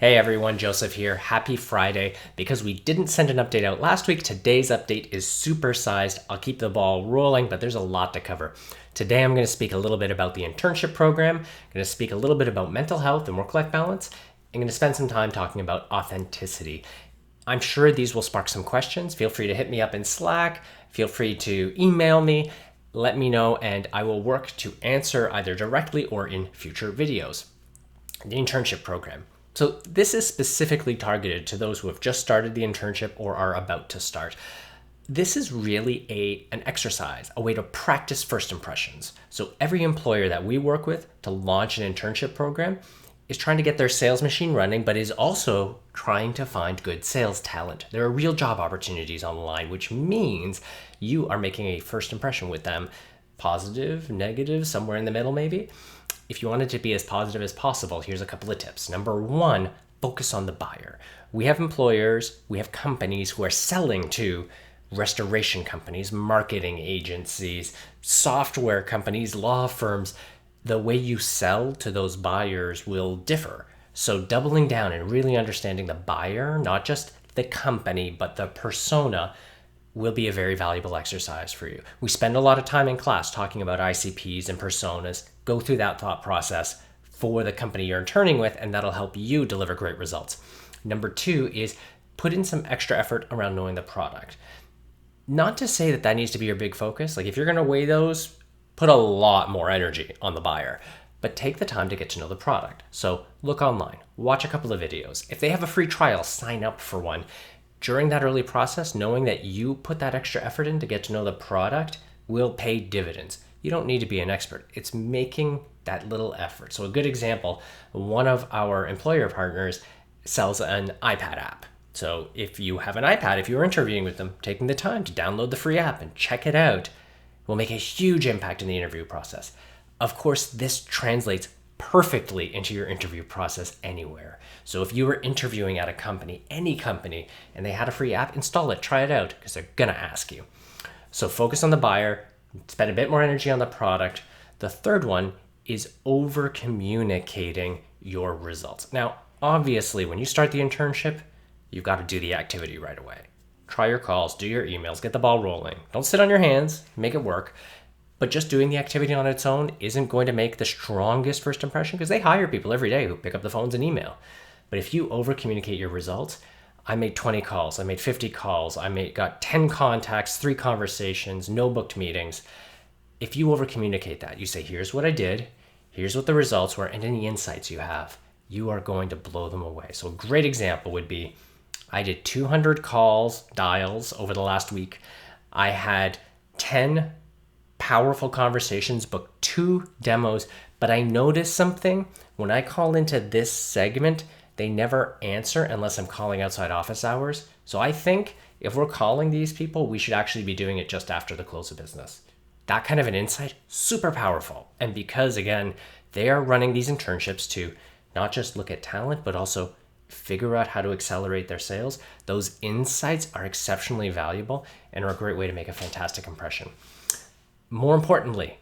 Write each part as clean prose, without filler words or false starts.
Hey everyone, Joseph here. Happy Friday. Because we didn't send an update out last week, today's update is supersized. I'll keep the ball rolling, but there's a lot to cover. Today I'm going to speak a little bit about the internship program. I'm going to speak a little bit about mental health and work-life balance. I'm going to spend some time talking about authenticity. I'm sure these will spark some questions. Feel free to hit me up in Slack. Feel free to email me. Let me know, and I will work to answer either directly or in future videos. The internship program. So this is specifically targeted to those who have just started the internship or are about to start. This is really an exercise, a way to practice first impressions. So every employer that we work with to launch an internship program is trying to get their sales machine running, but is also trying to find good sales talent. There are real job opportunities on the line, which means you are making a first impression with them. Positive, negative, somewhere in the middle maybe. If you want it to be as positive as possible, here's a couple of tips. Number one, focus on the buyer. We have employers, we have companies who are selling to restoration companies, marketing agencies, software companies, law firms. The way you sell to those buyers will differ. So doubling down and really understanding the buyer, not just the company, but the persona, will be a very valuable exercise for you. We spend a lot of time in class talking about ICPs and personas. Go through that thought process for the company you're interning with, and that'll help you deliver great results. Number two is put in some extra effort around knowing the product. Not to say that needs to be your big focus. Like if you're gonna weigh those, put a lot more energy on the buyer, but take the time to get to know the product. So look online, watch a couple of videos. If they have a free trial, sign up for one. During that early process, knowing that you put that extra effort in to get to know the product will pay dividends. You don't need to be an expert. It's making that little effort. So a good example, one of our employer partners sells an iPad app. So if you have an iPad, if you're interviewing with them, taking the time to download the free app and check it out will make a huge impact in the interview process. Of course, this translates perfectly into your interview process anywhere. So if you were interviewing at a company, any company, and they had a free app, install it, try it out, because they're gonna ask you. So focus on the buyer, spend a bit more energy on the product. The third one is over communicating your results. Now, obviously, when you start the internship, you've got to do the activity right away. Try your calls, do your emails, get the ball rolling. Don't sit on your hands, make it work. But just doing the activity on its own isn't going to make the strongest first impression, because they hire people every day who pick up the phones and email. But if you over communicate your results, I made 20 calls, I made 50 calls, got 10 contacts, 3 conversations, no booked meetings. If you over communicate that, you say, here's what I did, here's what the results were, and any insights you have, you are going to blow them away. So a great example would be, I did 200 dials over the last week. I had 10 powerful conversations, booked 2 demos, but I noticed something. When I call into this segment, they never answer unless I'm calling outside office hours. So I think if we're calling these people, we should actually be doing it just after the close of business. That kind of an insight, super powerful. And because, again, they are running these internships to not just look at talent, but also figure out how to accelerate their sales, those insights are exceptionally valuable and are a great way to make a fantastic impression. More importantly,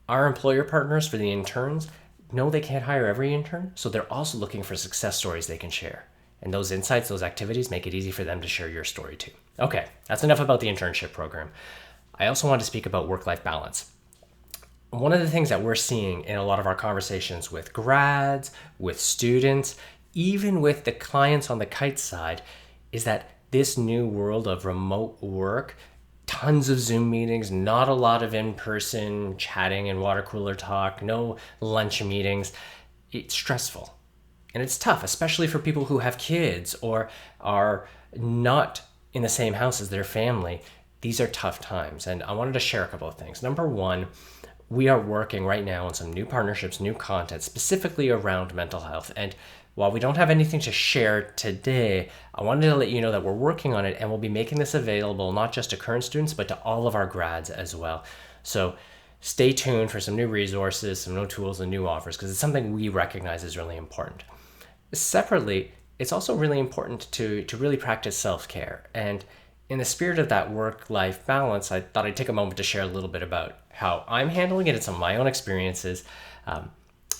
our employer partners for the interns know they can't hire every intern, so they're also looking for success stories they can share. And those insights, those activities make it easy for them to share your story too. Okay, that's enough about the internship program. I also want to speak about work-life balance. One of the things that we're seeing in a lot of our conversations with grads, with students, even with the clients on the Kite side, is that this new world of remote work, tons of Zoom meetings, not a lot of in-person chatting and water cooler talk, no lunch meetings. It's stressful. And it's tough, especially for people who have kids or are not in the same house as their family. These are tough times. And I wanted to share a couple of things. Number one, we are working right now on some new partnerships, new content, specifically around mental health. And while we don't have anything to share today, I wanted to let you know that we're working on it, and we'll be making this available not just to current students, but to all of our grads as well. So stay tuned for some new resources, some new tools and new offers, because it's something we recognize is really important. Separately, it's also really important to really practice self-care. And in the spirit of that work-life balance, I thought I'd take a moment to share a little bit about how I'm handling it and some of my own experiences.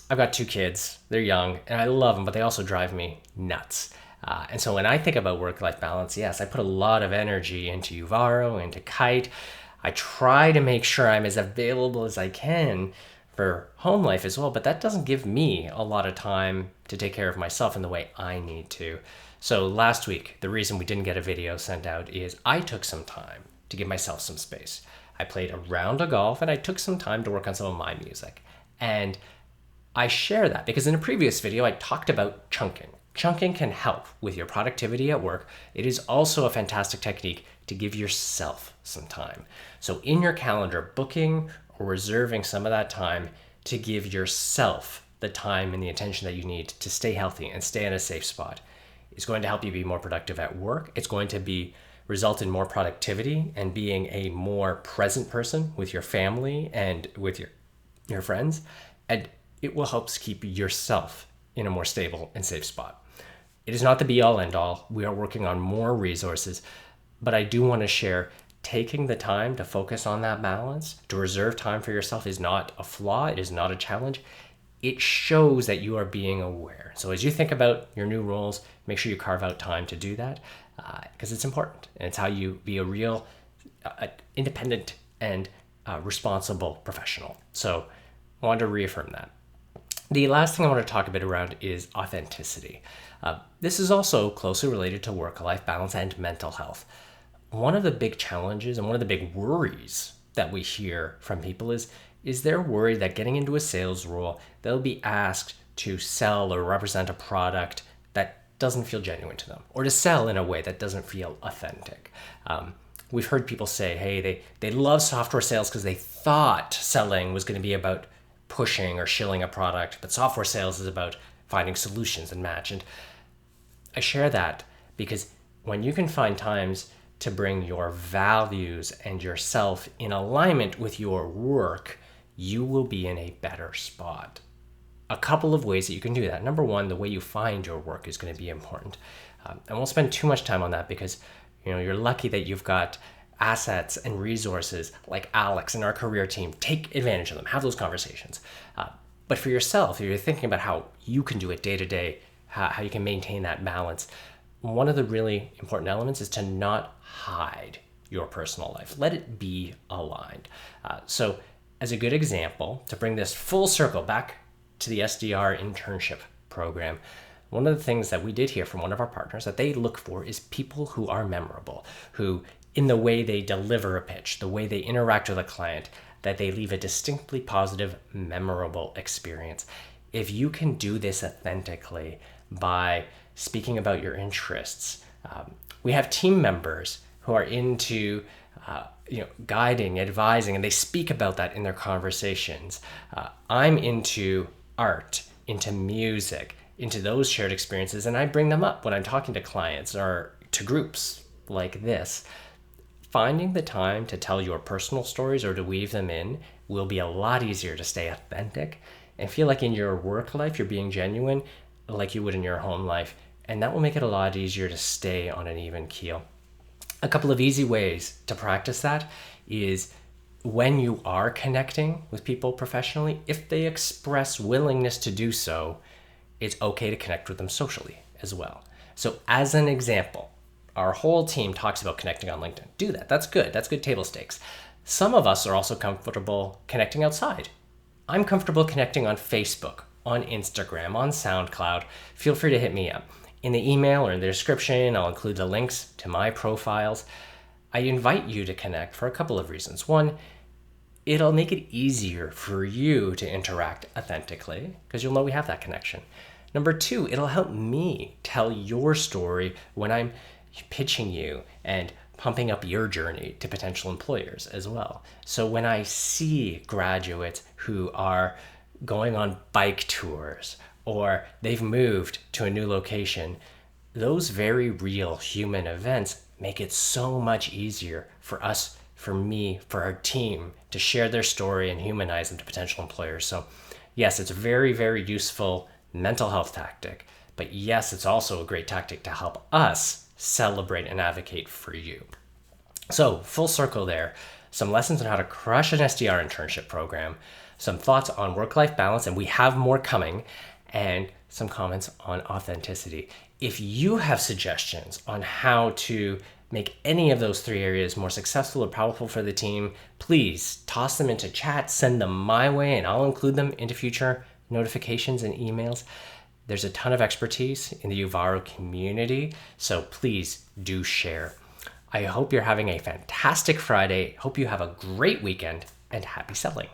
I've got 2 kids. They're young and I love them, but they also drive me nuts. And so when I think about work-life balance, yes, I put a lot of energy into Uvaro, into Kite. I try to make sure I'm as available as I can for home life as well, but that doesn't give me a lot of time to take care of myself in the way I need to. So last week, the reason we didn't get a video sent out is I took some time to give myself some space. I played a round of golf and I took some time to work on some of my music. And I share that because in a previous video, I talked about chunking. Chunking can help with your productivity at work. It is also a fantastic technique to give yourself some time. So in your calendar, booking or reserving some of that time to give yourself the time and the attention that you need to stay healthy and stay in a safe spot is going to help you be more productive at work. It's going to result in more productivity and being a more present person with your family and with your friends. And it will help keep yourself in a more stable and safe spot. It is not the be all end all. We are working on more resources, but I do want to share taking the time to focus on that balance, to reserve time for yourself is not a flaw. It is not a challenge. It shows that you are being aware. So as you think about your new roles, make sure you carve out time to do that because it's important. And it's how you be a real independent and responsible professional. So I wanted to reaffirm that. The last thing I want to talk a bit around is authenticity. This is also closely related to work-life balance and mental health. One of the big challenges and one of the big worries that we hear from people is they're worried that getting into a sales role, they'll be asked to sell or represent a product that doesn't feel genuine to them, or to sell in a way that doesn't feel authentic. We've heard people say, hey, they love software sales because they thought selling was going to be about pushing or shilling a product, but software sales is about finding solutions and match. And I share that because when you can find times to bring your values and yourself in alignment with your work, you will be in a better spot. A couple of ways that you can do that. Number one, the way you find your work is going to be important. I won't spend too much time on that because you're lucky that you've got assets and resources like Alex and our career team. Take advantage of them. Have those conversations. But for yourself, if you're thinking about how you can do it day to day, how you can maintain that balance, one of the really important elements is to not hide your personal life. Let it be aligned. So as a good example, to bring this full circle back to the SDR internship program, one of the things that we did hear from one of our partners that they look for is people who are memorable, who in the way they deliver a pitch, the way they interact with a client, that they leave a distinctly positive, memorable experience. If you can do this authentically by speaking about your interests, we have team members who are into guiding, advising, and they speak about that in their conversations. I'm into art, into music, into those shared experiences, and I bring them up when I'm talking to clients or to groups like this. Finding the time to tell your personal stories or to weave them in will be a lot easier to stay authentic and feel like in your work life you're being genuine like you would in your home life, and that will make it a lot easier to stay on an even keel. A couple of easy ways to practice that is when you are connecting with people professionally, if they express willingness to do so, it's okay to connect with them socially as well. So as an example, our whole team talks about connecting on LinkedIn. Do that. That's good. That's good table stakes. Some of us are also comfortable connecting outside. I'm comfortable connecting on Facebook, on Instagram, on SoundCloud. Feel free to hit me up. In the email or in the description, I'll include the links to my profiles. I invite you to connect for a couple of reasons. One, it'll make it easier for you to interact authentically because you'll know we have that connection. Number two, it'll help me tell your story when I'm pitching you and pumping up your journey to potential employers as well. So when I see graduates who are going on bike tours or they've moved to a new location, those very real human events make it so much easier for us, for me, for our team to share their story and humanize them to potential employers. So yes, it's a very, very useful mental health tactic, but yes, it's also a great tactic to help us celebrate and advocate for you. So full circle there, some lessons on how to crush an SDR internship program. some thoughts on work-life balance, and we have more coming, and some comments on authenticity. If you have suggestions on how to make any of those three areas more successful or powerful for the team, please toss them into chat, send them my way, and I'll include them into future notifications and emails. There's a ton of expertise in the Uvaro community, so please do share. I hope you're having a fantastic Friday. Hope you have a great weekend, and happy selling.